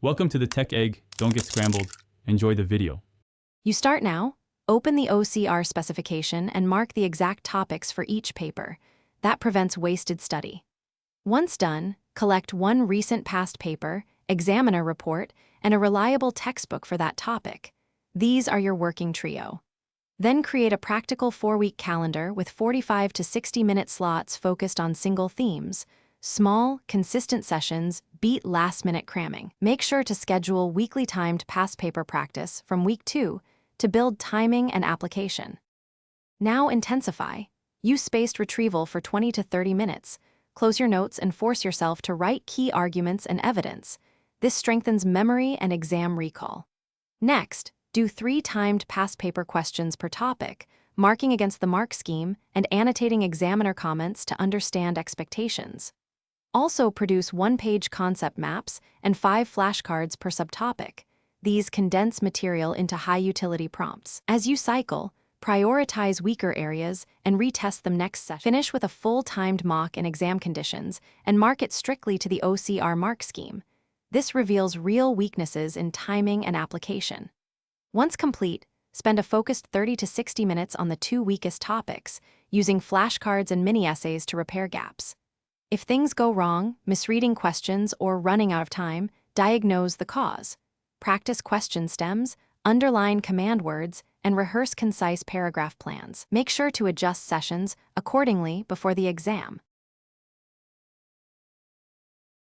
Welcome to the Tech Egg. Don't get scrambled. Enjoy the video. You start now. Open the OCR specification and mark the exact topics for each paper. That prevents wasted study. Once done, collect one recent past paper, examiner report, and a reliable textbook for that topic. These are your working trio. Then create a practical 4-week calendar with 45 to 60-minute slots focused on single themes. Small, consistent sessions beat last-minute cramming. Make sure to schedule weekly timed past paper practice from week 2 to build timing and application. Now intensify. Use spaced retrieval for 20 to 30 minutes. Close your notes and force yourself to write key arguments and evidence. This strengthens memory and exam recall. Next, do 3 timed past paper questions per topic, marking against the mark scheme and annotating examiner comments to understand expectations. Also produce 1-page concept maps and 5 flashcards per subtopic. These condense material into high-utility prompts. As you cycle, prioritize weaker areas and retest them next session. Finish with a full-timed mock in exam conditions and mark it strictly to the OCR mark scheme. This reveals real weaknesses in timing and application. Once complete, spend a focused 30 to 60 minutes on the 2 weakest topics, using flashcards and mini-essays to repair gaps. If things go wrong, misreading questions, or running out of time, diagnose the cause. Practice question stems, underline command words, and rehearse concise paragraph plans. Make sure to adjust sessions accordingly before the exam.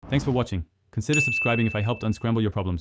Thanks for watching. Consider subscribing if I helped unscramble your problems.